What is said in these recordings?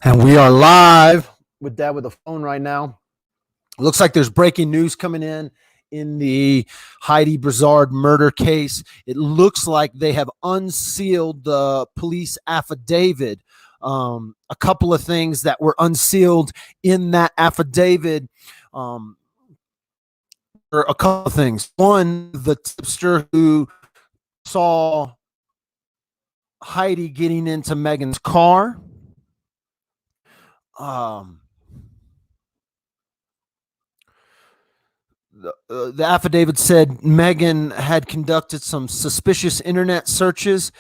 And we are live with Dad with a phone right now. Looks like there's breaking news coming in the Heidi Broussard murder case. It looks like they have unsealed the police affidavit. A couple of things that were unsealed in that affidavit. Or a couple of things. One, the tipster who saw Heidi getting into Megan's car. The affidavit said Megan had conducted some suspicious internet searches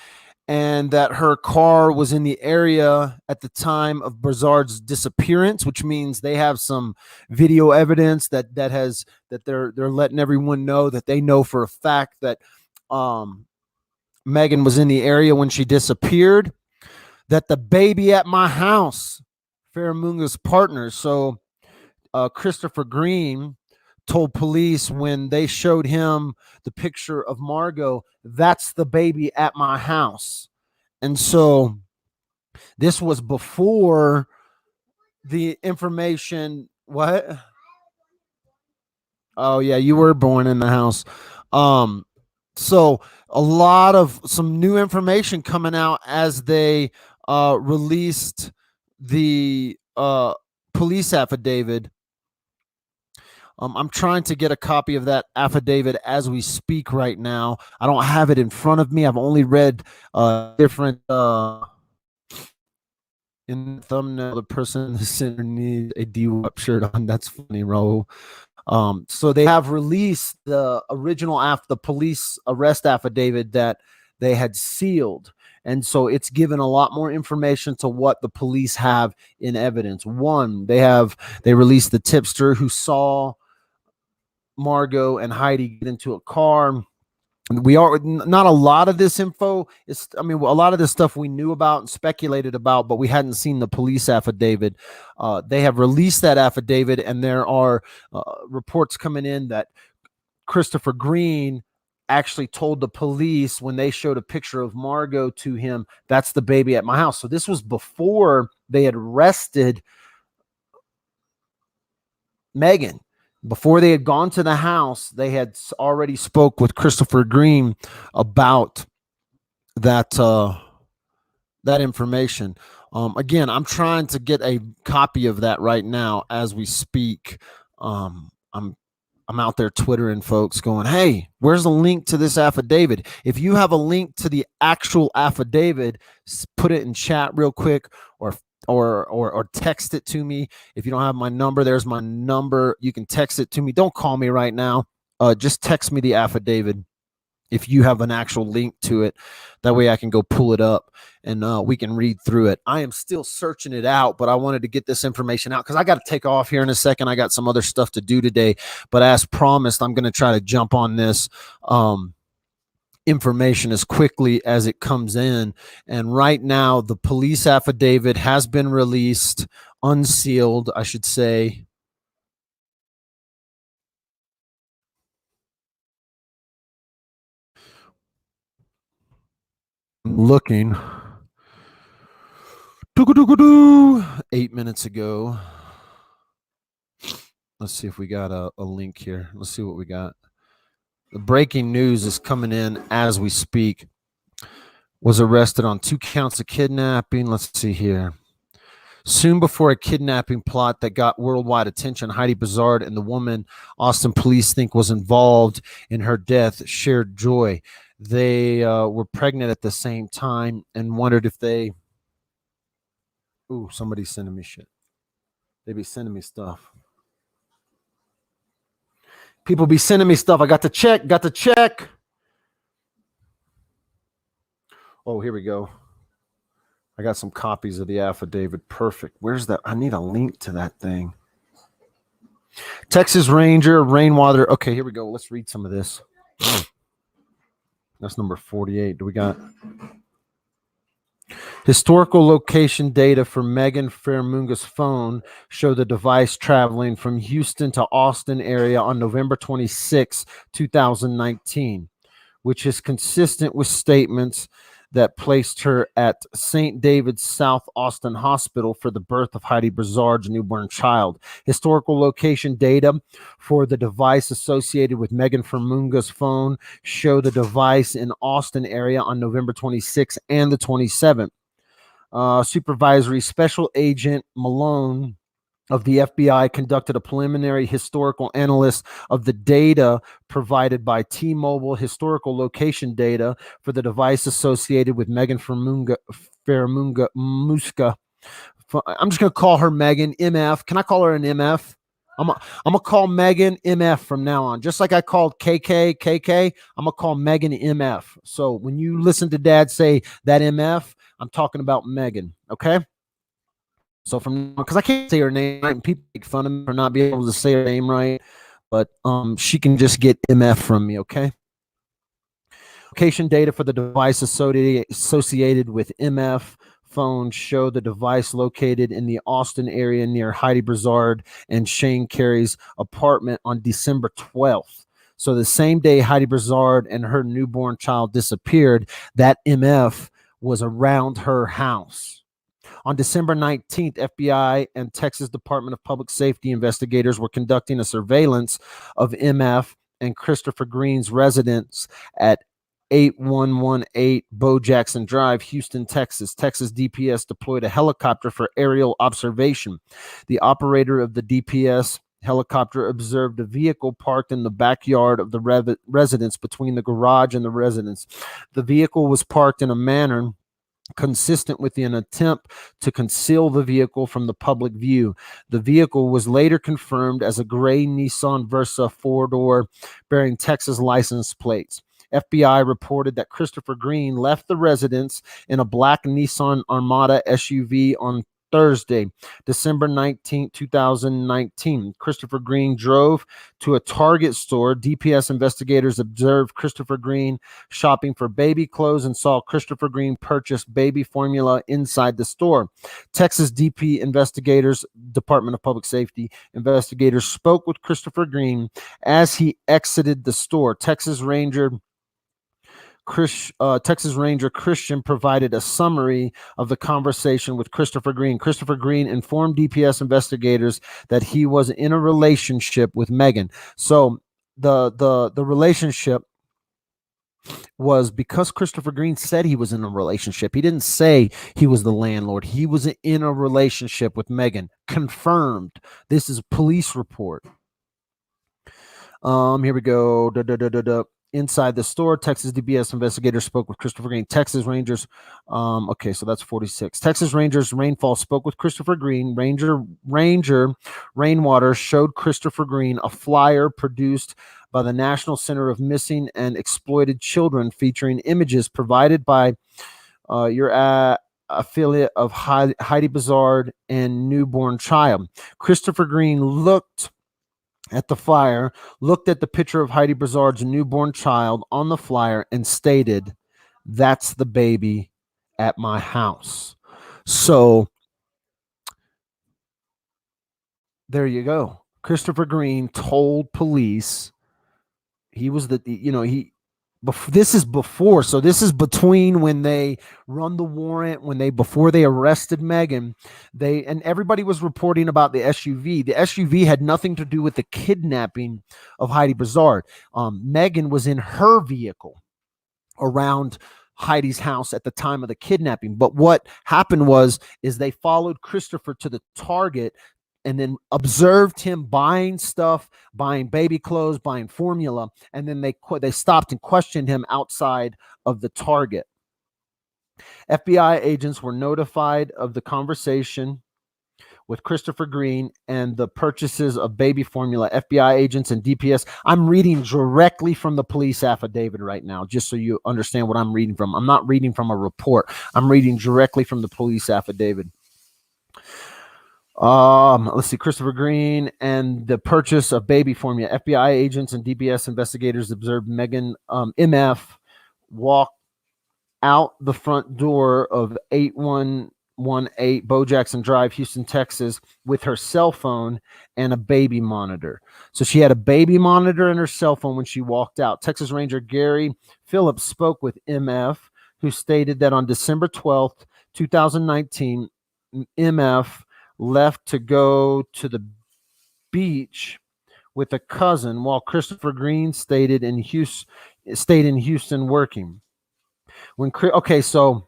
and that her car was in the area at the time of Broussard's disappearance, which means they have some video evidence that they're letting everyone know that they know for a fact that Megan was in the area when she disappeared. That the baby at my house, Faramunga's partner, so Christopher Green, told police when they showed him the picture of Margot, that's the baby at my house. And so this was before the information. What? Oh yeah, you were born in the house. So a lot of some new information coming out as they released the police affidavit. I'm trying to get a copy of that affidavit as we speak right now. I don't have it in front of me. I've only read different in the thumbnail. The person in the center needs a DWAP shirt on. That's funny, Ro. So they have released the original the police arrest affidavit that they had sealed. And so it's given a lot more information to what the police have in evidence. One, they released the tipster who saw Margot and Heidi get into a car. We are not a lot of this info is, a lot of this stuff we knew about and speculated about, but we hadn't seen the police affidavit. They have released that affidavit, and there are reports coming in that Christopher Green actually told the police when they showed a picture of Margot to him, that's the baby at my house. So this was before they had arrested Megan. Before they had gone to the house, they had already spoke with Christopher Green about that that information. Again, I'm trying to get a copy of that right now as we speak. I'm out there twittering folks going, hey, where's the link to this affidavit? If you have a link to the actual affidavit, put it in chat real quick, or text it to me. If you don't have my number, there's my number. You can text it to me. Don't call me right now. Just text me the affidavit if you have an actual link to it. That way I can go pull it up and we can read through it. I am still searching it out, but I wanted to get this information out because I got to take off here in a second. I got some other stuff to do today, but as promised, I'm going to try to jump on this information as quickly as it comes in. And right now, the police affidavit has been released, unsealed, I should say. I'm looking. 8 minutes ago. Let's see if we got a link here. Let's see what we got. The breaking news is coming in as we speak. Was arrested on 2 counts of kidnapping. Let's see here. Soon before a kidnapping plot that got worldwide attention, Heidi Broussard and the woman Austin police think was involved in her death shared joy. They were pregnant at the same time and wondered if they... Ooh, somebody's sending me shit. They be sending me stuff. People be sending me stuff. I got to check. Oh, here we go. I got some copies of the affidavit. Perfect. Where's that? I need a link to that thing. Texas Ranger, rainwater. Okay, here we go. Let's read some of this. That's number 48. Do we got historical location data for Megan Faramunga's phone show the device traveling from Houston to Austin area on November 26, 2019, which is consistent with statements that placed her at St. David's South Austin Hospital for the birth of Heidi Broussard's newborn child. Historical location data for the device associated with Megan Fermunga's phone show the device in Austin area on November 26th and the 27th. Supervisory Special Agent Malone of the FBI conducted a preliminary historical analysis of the data provided by T-Mobile historical location data for the device associated with Megan Muska. I'm just going to call her Megan MF. Can I call her an MF? I'm going to call Megan MF from now on. Just like I called KK, I'm going to call Megan MF. So when you listen to Dad say that MF, I'm talking about Megan, okay? So from, because I can't say her name right, and people make fun of me for not being able to say her name right, but she can just get MF from me, okay? Location data for the device associated with MF phones show the device located in the Austin area near Heidi Broussard and Shane Carey's apartment on December 12th. So the same day Heidi Broussard and her newborn child disappeared, that MF was around her house. On December 19th, FBI and Texas Department of Public Safety investigators were conducting a surveillance of MF and Christopher Green's residence at 8118 Bo Jackson Drive, Houston, Texas. Texas DPS deployed a helicopter for aerial observation. The operator of the DPS helicopter observed a vehicle parked in the backyard of the residence between the garage and the residence. The vehicle was parked in a manner consistent with an attempt to conceal the vehicle from the public view. The vehicle was later confirmed as a gray Nissan Versa four-door bearing Texas license plates. FBI reported that Christopher Green left the residence in a black Nissan Armada SUV on Thursday, December 19, 2019. Christopher Green drove to a Target store. DPS investigators observed Christopher Green shopping for baby clothes and saw Christopher Green purchase baby formula inside the store. Texas DP investigators, Department of Public Safety investigators, spoke with Christopher Green as he exited the store. Texas Ranger Christian provided a summary of the conversation with Christopher Green. Christopher Green informed DPS investigators that he was in a relationship with Megan. So the relationship was because Christopher Green said he was in a relationship. He didn't say he was the landlord. He was in a relationship with Megan. Confirmed. This is a police report. Here we go. Inside the store, Texas DPS investigators spoke with Christopher Green. Texas Rangers, okay, so that's 46. Texas Rangers Rainfall spoke with Christopher Green. Ranger Rainwater showed Christopher Green a flyer produced by the National Center of Missing and Exploited Children featuring images provided by your affiliate of Heidi Broussard and newborn child. Christopher Green looked at the flyer, looked at the picture of Heidi Broussard's newborn child on the flyer and stated, "That's the baby at my house." So there you go. Christopher Green told police he was this is before, so this is between when they run the warrant, before they arrested Megan, and everybody was reporting about the SUV. The SUV had nothing to do with the kidnapping of Heidi Broussard. Megan was in her vehicle around Heidi's house at the time of the kidnapping. But what happened is they followed Christopher to the Target and then observed him buying stuff, buying baby clothes, buying formula, and then they stopped and questioned him outside of the Target. FBI agents were notified of the conversation with Christopher Green and the purchases of baby formula. FBI agents and DPS. I'm reading directly from the police affidavit right now, just so you understand what I'm reading from. I'm not reading from a report. I'm reading directly from the police affidavit. Let's see. Christopher Green and the purchase of baby formula. FBI agents and DPS investigators observed Megan MF walk out the front door of 8118 Bo Jackson Drive, Houston, Texas, with her cell phone and a baby monitor. So she had a baby monitor and her cell phone when she walked out. Texas Ranger Gary Phillips spoke with MF who stated that on December 12th, 2019, MF left to go to the beach with a cousin while Christopher Green stayed in Houston working. So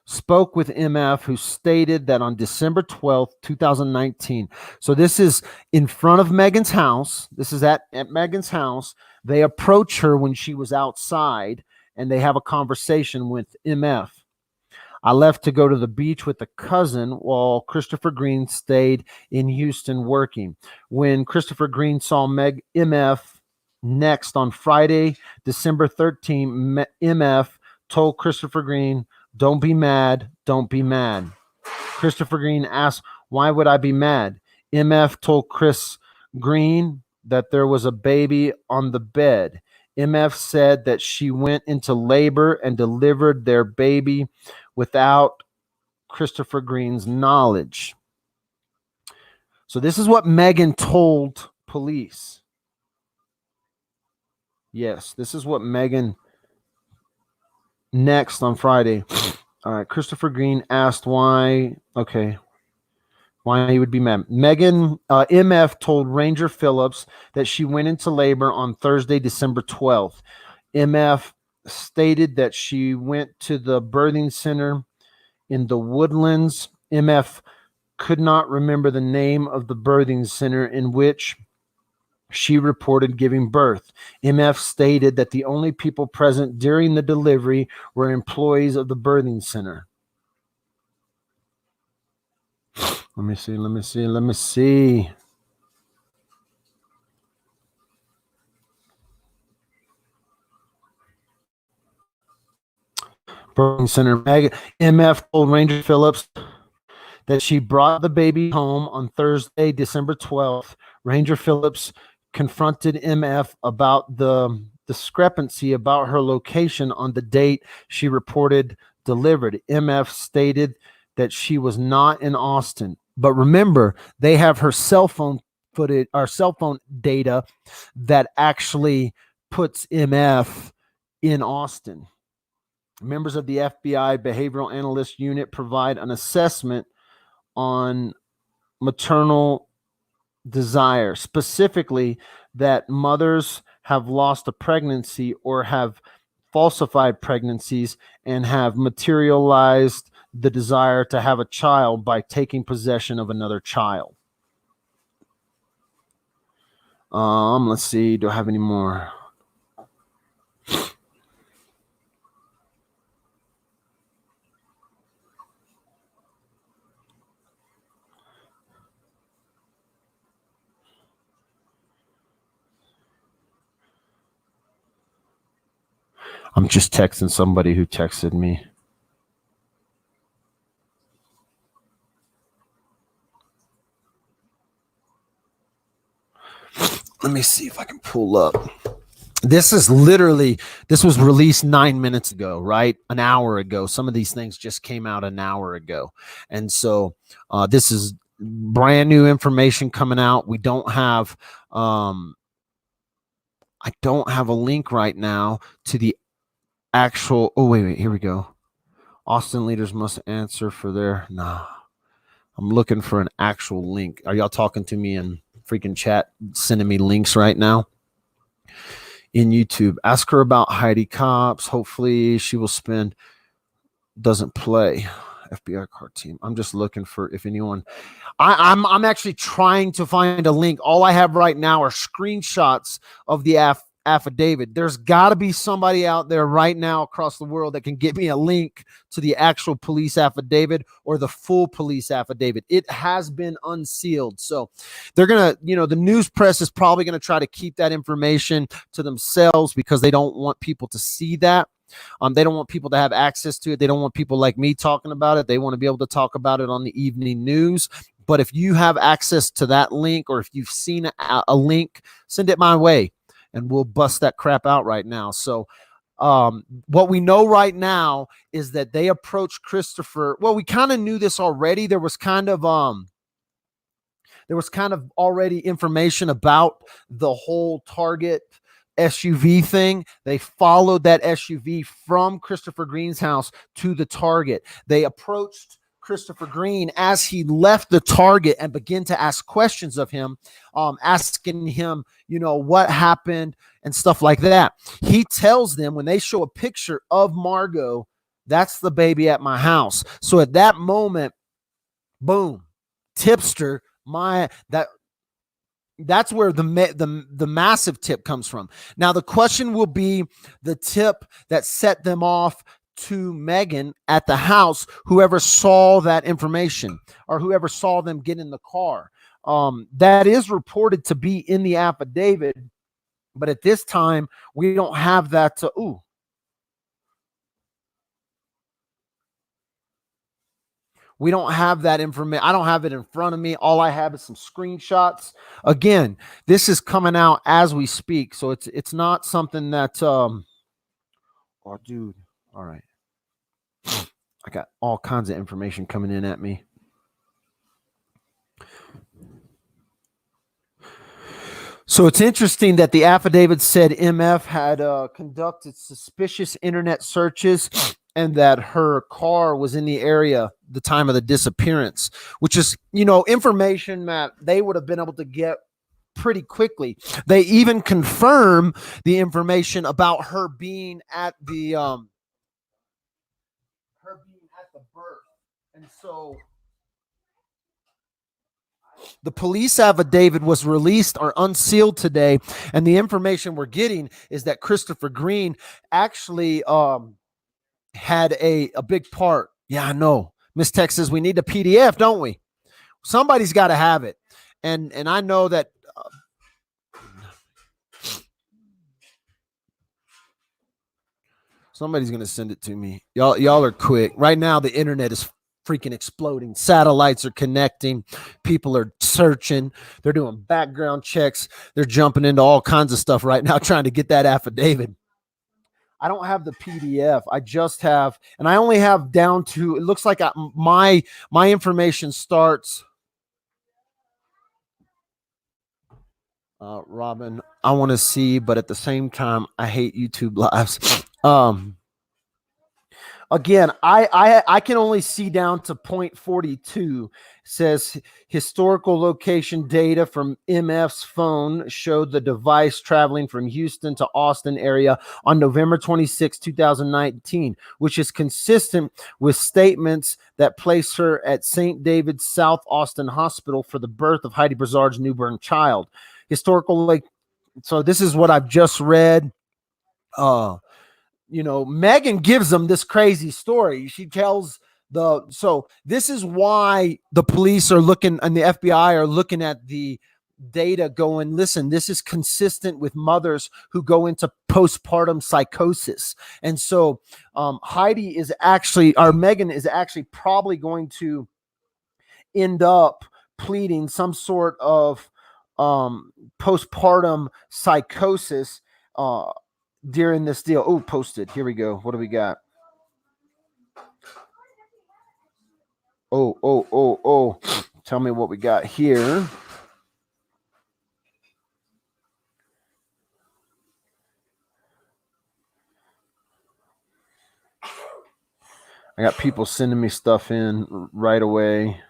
spoke with MF, who stated that on December 12th, 2019. So this is in front of Megan's house. This is at Megan's house. They approach her when she was outside and they have a conversation with MF. I left to go to the beach with a cousin while Christopher Green stayed in Houston working. When Christopher Green saw MF next on Friday, December 13th, MF told Christopher Green, "Don't be mad, don't be mad." Christopher Green asked, "Why would I be mad?" MF told Chris Green that there was a baby on the bed. MF said that she went into labor and delivered their baby without Christopher Green's knowledge. So this is what Megan told police. Yes, this is what Megan next on Friday. All right, Christopher Green asked why he would be mad. Megan, MF told Ranger Phillips that she went into labor on Thursday, December 12th. MF stated that she went to the birthing center in the Woodlands. MF could not remember the name of the birthing center in which she reported giving birth. MF stated that the only people present during the delivery were employees of the birthing center. Let me see. Birthing center. MF told Ranger Phillips that she brought the baby home on Thursday, December 12th. Ranger Phillips confronted MF about the discrepancy about her location on the date she reported delivered. MF stated that she was not in Austin. But remember, they have her cell phone footage, or cell phone data that actually puts MF in Austin. Members of the FBI Behavioral Analyst Unit provide an assessment on maternal desire, specifically that mothers have lost a pregnancy or have falsified pregnancies and have materialized the desire to have a child by taking possession of another child. Let's see. Do I have any more? I'm just texting somebody who texted me. Let me see if I can pull up. This was released 9 minutes ago, right? An hour ago. Some of these things just came out an hour ago. And so this is brand new information coming out. We don't have, I don't have a link right now to the actual, wait, here we go. Austin leaders must answer for their, I'm looking for an actual link. Are y'all talking to me in freaking chat, sending me links right now? In YouTube, ask her about Heidi Cops. Hopefully she will spend, doesn't play FBI car team. I'm just looking for if anyone, I'm actually trying to find a link. All I have right now are screenshots of the affidavit. There's got to be somebody out there right now across the world that can get me a link to the actual police affidavit or the full police affidavit. It has been unsealed. So they're going to, the news press is probably going to try to keep that information to themselves because they don't want people to see that. They don't want people to have access to it. They don't want people like me talking about it. They want to be able to talk about it on the evening news. But if you have access to that link, or if you've seen a link, send it my way and we'll bust that crap out right now. So what we know right now is that they approached Christopher. Well, we kind of knew this already. There was kind of already information about the whole Target SUV thing. They followed that SUV from Christopher Green's house to the target. They approached Christopher Green as he left the target and began to ask questions of him, asking him, what happened and stuff like that. He tells them when they show a picture of Margot, that's the baby at my house. So at that moment, boom, tipster, that's where the massive tip comes from. Now the question will be the tip that set them off to Megan at the house, whoever saw that information or whoever saw them get in the car. That is reported to be in the affidavit, but at this time we don't have that. We don't have that information. I don't have it in front of me. All I have is some screenshots. Again, this is coming out as we speak, so it's not something that oh dude, all right. I got all kinds of information coming in at me. So it's interesting that the affidavit said MF had conducted suspicious internet searches and that her car was in the area the time of the disappearance, which is, information that they would have been able to get pretty quickly. They even confirm the information about her being at the birth. And so the police affidavit was released or unsealed today, and the information we're getting is that Christopher Green actually had a big part. Yeah, I know. Miss Tech says we need a PDF, don't we? Somebody's got to have it, and I know that. Somebody's gonna send it to me. Y'all are quick. Right now, the internet is freaking exploding. Satellites are connecting. People are searching. They're doing background checks. They're jumping into all kinds of stuff right now, trying to get that affidavit. I don't have the PDF. I just have, and I only have down to, it looks like my information starts. Robin, I want to see, but at the same time, I hate YouTube lives. Again, I can only see down to point 42. It says historical location data from MF's phone showed the device traveling from Houston to Austin area on November 26, 2019, which is consistent with statements that place her at St. David's South Austin Hospital for the birth of Heidi Broussard's newborn child. Historical, so this is what I've just read. Megan gives them this crazy story. She tells so this is why the police are looking and the FBI are looking at the data going, listen, this is consistent with mothers who go into postpartum psychosis. And so Megan is actually probably going to end up pleading some sort of postpartum psychosis during this deal. Oh, posted. Here we go. What do we got? Oh. Tell me what we got here. I got people sending me stuff in right away.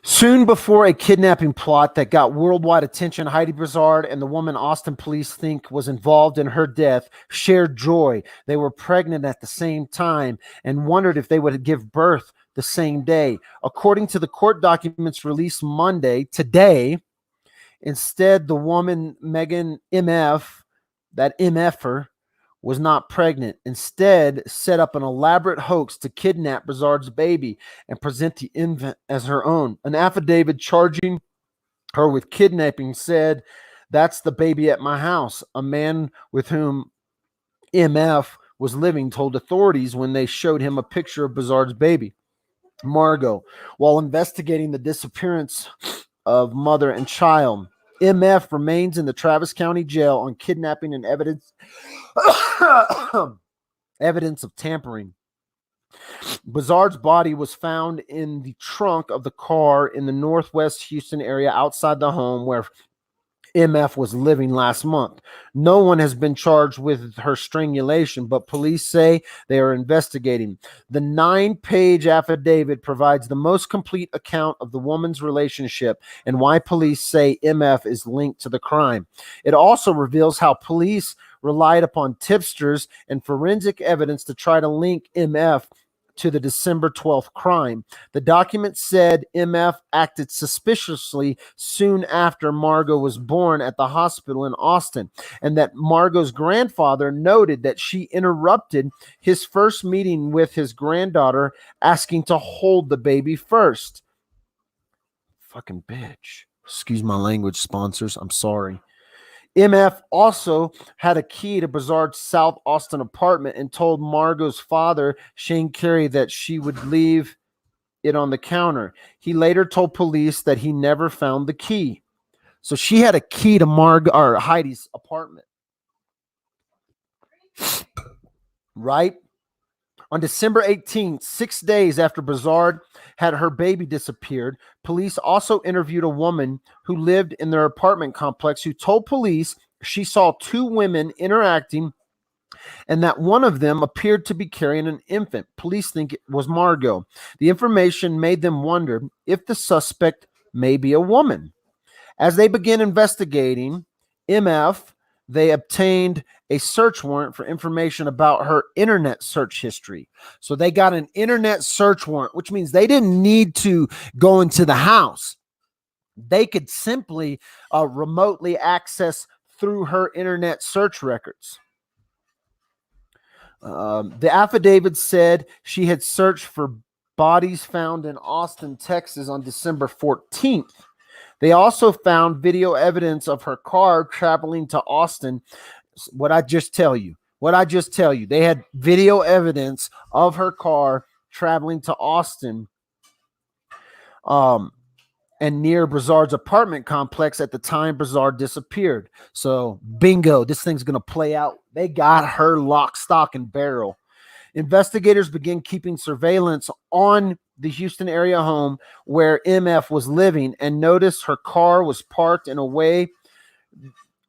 Soon before a kidnapping plot that got worldwide attention, Heidi Broussard and the woman Austin police think was involved in her death shared joy. They were pregnant at the same time and wondered if they would give birth the same day. According to the court documents released Monday, today, instead, the woman, Megan MF, that MFer, was not pregnant. Instead, set up an elaborate hoax to kidnap Broussard's baby and present the infant as her own. An affidavit charging her with kidnapping said, "That's the baby at my house." A man with whom MF was living told authorities when they showed him a picture of Broussard's baby, Margot, while investigating the disappearance of mother and child. MF remains in the Travis County Jail on kidnapping and evidence of tampering. Broussard's body was found in the trunk of the car in the northwest Houston area outside the home where MF was living last month. No one has been charged with her strangulation, but police say they are investigating. The 9-page affidavit provides the most complete account of the woman's relationship and why police say MF is linked to the crime. It also reveals how police relied upon tipsters and forensic evidence to try to link MF to the December 12th crime. The document said MF acted suspiciously soon after Margot was born at the hospital in Austin, and that Margot's grandfather noted that she interrupted his first meeting with his granddaughter, asking to hold the baby first. Fucking bitch. Excuse my language, sponsors. I'm sorry. MF also had a key to Broussard's South Austin apartment and told Margot's father, Shane Carey, that she would leave it on the counter. He later told police that he never found the key. So she had a key to Margot or Heidi's apartment. Right? On December 18th, 6 days after Broussard had her baby disappeared, police also interviewed a woman who lived in their apartment complex who told police she saw two women interacting and that one of them appeared to be carrying an infant. Police think it was Margot. The information made them wonder if the suspect may be a woman. As they began investigating MF, they obtained a search warrant for information about her internet search history. So they got an internet search warrant, which means they didn't need to go into the house. They could simply remotely access through her internet search records. The affidavit said she had searched for bodies found in Austin, Texas on December 14th. They also found video evidence of her car traveling to Austin. What I just tell you. They had video evidence of her car traveling to Austin and near Broussard's apartment complex at the time Broussard disappeared. So, bingo, this thing's going to play out. They got her lock, stock, and barrel. Investigators began keeping surveillance on the Houston area home where MF was living and noticed her car was parked in a way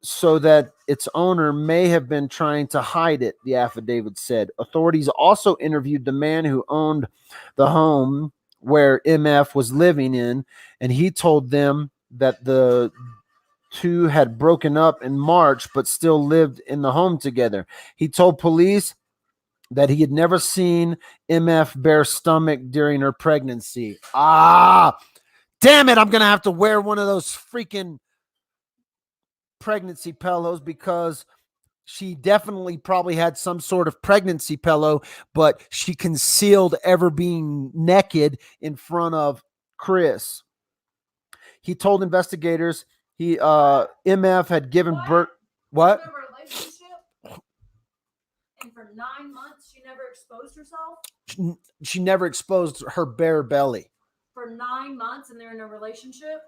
so that its owner may have been trying to hide it, the affidavit said. Authorities also interviewed the man who owned the home where MF was living in, and he told them that the two had broken up in March but still lived in the home together. He told police that he had never seen MF bare stomach during her pregnancy. Damn it, I'm going to have to wear one of those freaking pregnancy pillows because she definitely probably had some sort of pregnancy pillow, but she concealed ever being naked in front of Chris. He told investigators MF had given birth. What? And for 9 months, she never exposed herself? She never exposed her bare belly. For 9 months, and they're in a relationship?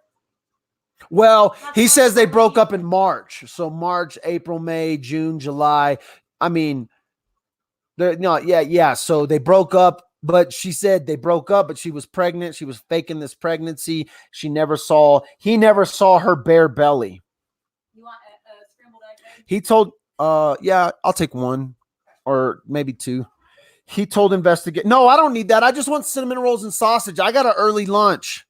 Well, he says they broke up in March. So March, April, May, June, July. I mean, So they broke up, but she said they broke up, but she was pregnant. She was faking this pregnancy. He never saw her bare belly. You want a scrambled egg? He told, I'll take one or maybe two. He told investigators, no, I don't need that. I just want cinnamon rolls and sausage. I got an early lunch.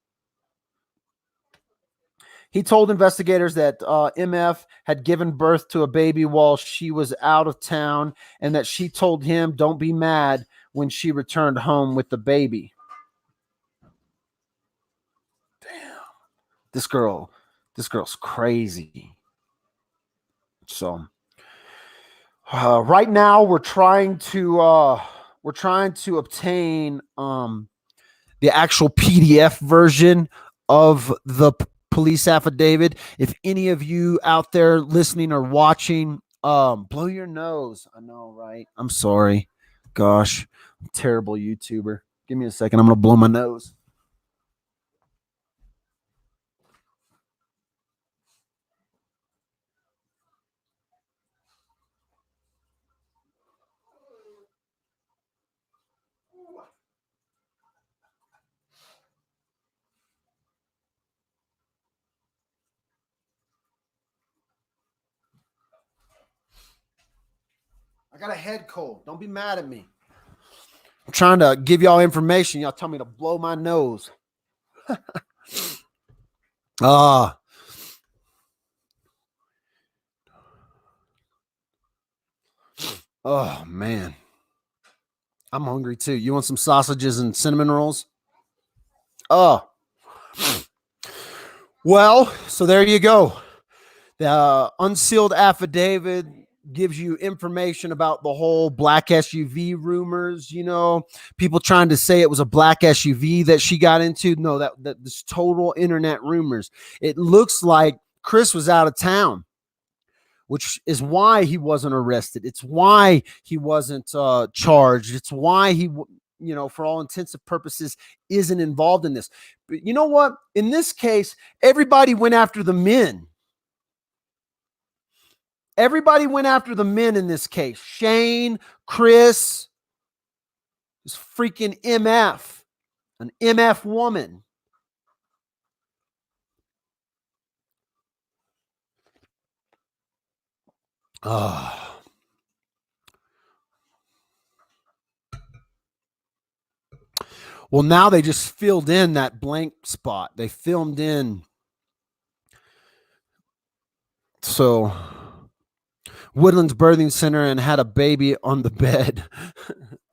He told investigators that MF had given birth to a baby while she was out of town and that she told him, don't be mad, when she returned home with the baby. Damn. This girl's crazy. So right now we're trying to obtain the actual PDF version of the police affidavit. If any of you out there listening or watching, blow your nose. I know, right? I'm sorry. Gosh, I'm a terrible YouTuber. Give me a second. I'm going to blow my nose. got a head cold. Don't be mad at me. I'm trying to give y'all information. Y'all tell me to blow my nose. Oh, man. I'm hungry too. You want some sausages and cinnamon rolls? Oh. Well, so there you go. The unsealed affidavit gives you information about the whole black SUV rumors. You know, people trying to say it was a black SUV that she got into. No, that this total internet rumors. It looks like Chris was out of town, which is why he wasn't arrested. It's why he wasn't charged. It's why he, you know, for all intents and purposes, isn't involved in this. But you know what? In this case, everybody went after the men. Everybody went after the men in this case. Shane, Chris, this freaking MF, an MF woman. Oh. Well, now they just filled in that blank spot. They filmed in. So Woodlands Birthing Center and had a baby on the bed.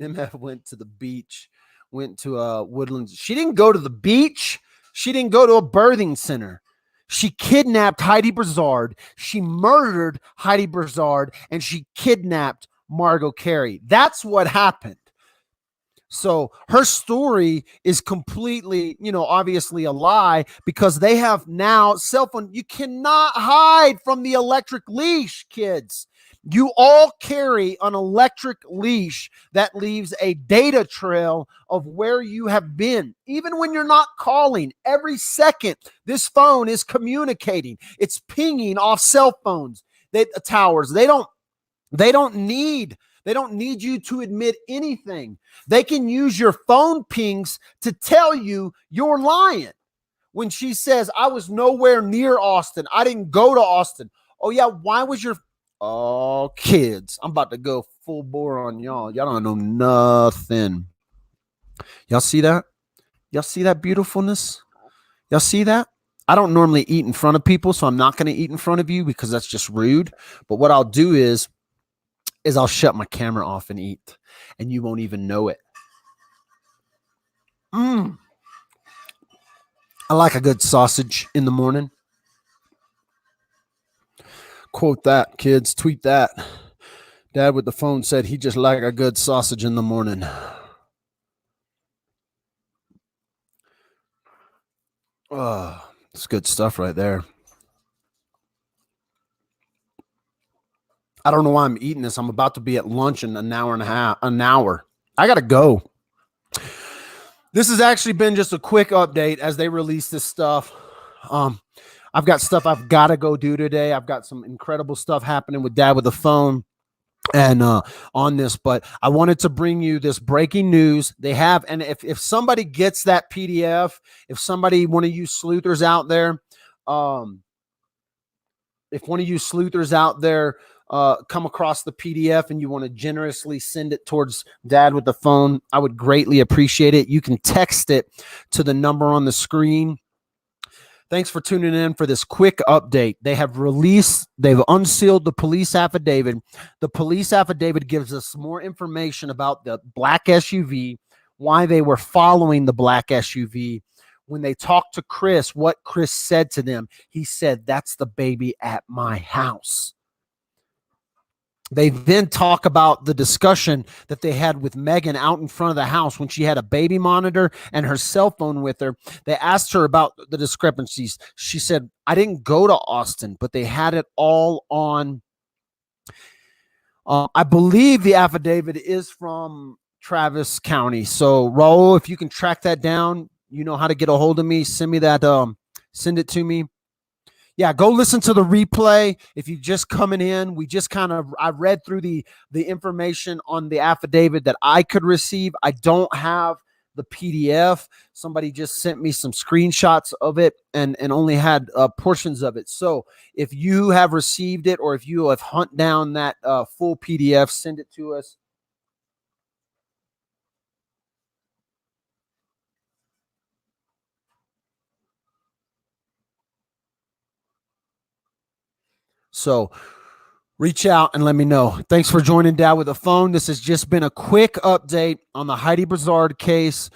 MF went to the beach, went to Woodlands. She didn't go to the beach. She didn't go to a birthing center. She kidnapped Heidi Broussard. She murdered Heidi Broussard, and she kidnapped Margot Carey. That's what happened. So her story is completely, you know, obviously a lie, because they have now cell phone. You cannot hide from the electric leash, kids. You all carry an electric leash that leaves a data trail of where you have been. Even when you're not calling, every second this phone is communicating. It's pinging off cell phones, towers. They don't need you to admit anything. They can use your phone pings to tell you you're lying. When she says, I was nowhere near Austin, I didn't go to Austin. Oh yeah, why was your... Oh, kids, I'm about to go full bore on y'all. Y'all don't know nothing. Y'all see that? Y'all see that beautifulness? Y'all see that? I don't normally eat in front of people, so I'm not going to eat in front of you because that's just rude. But what I'll do is I'll shut my camera off and eat, and you won't even know it. I like a good sausage in the morning. Quote that, kids. Tweet that. Dad with the phone said he just liked a good sausage in the morning. Oh, it's good stuff right there. I don't know why I'm eating this. I'm about to be at lunch in an hour. I got to go. This has actually been just a quick update as they release this stuff. I've got stuff I've got to go do today. I've got some incredible stuff happening with Dad with the phone and on this, but I wanted to bring you this breaking news. They have, and if somebody gets that PDF, if somebody, one of you sleuthers out there, come across the PDF and you want to generously send it towards Dad with the phone, I would greatly appreciate it. You can text it to the number on the screen. Thanks for tuning in for this quick update. They've unsealed the police affidavit. The police affidavit gives us more information about the black SUV, why they were following the black SUV. When they talked to Chris, what Chris said to them, he said, "That's the baby at my house." They then talk about the discussion that they had with Megan out in front of the house when she had a baby monitor and her cell phone with her. They asked her about the discrepancies. She said, "I didn't go to Austin, but they had it all on." I believe the affidavit is from Travis County. So Raul, if you can track that down, you know how to get a hold of me. Send me that. Send it to me. Yeah, go listen to the replay. If you're just coming in, I read through the information on the affidavit that I could receive. I don't have the PDF. Somebody just sent me some screenshots of it and only had portions of it. So if you have received it, or if you have hunt down that full PDF, send it to us. So reach out and let me know. Thanks for joining Dad with a Phone. This has just been a quick update on the Heidi Broussard case.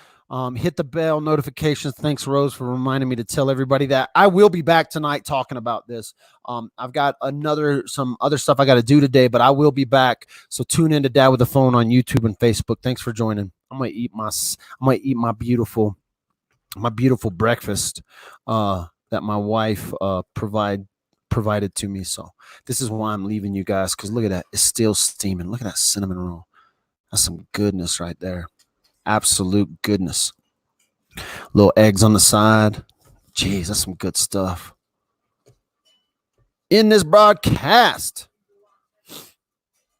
Hit the bell notifications. Thanks, Rose, for reminding me to tell everybody that. I will be back tonight talking about this. I've got some other stuff I got to do today, but I will be back. So tune in to Dad with a Phone on YouTube and Facebook. Thanks for joining. I'm gonna eat my beautiful breakfast that my wife provided to me. So this is why I'm leaving you guys, because look at that. It's still steaming. Look at that cinnamon roll. That's some goodness right there. Absolute goodness. Little eggs on the side. Jeez, that's some good stuff. In this broadcast.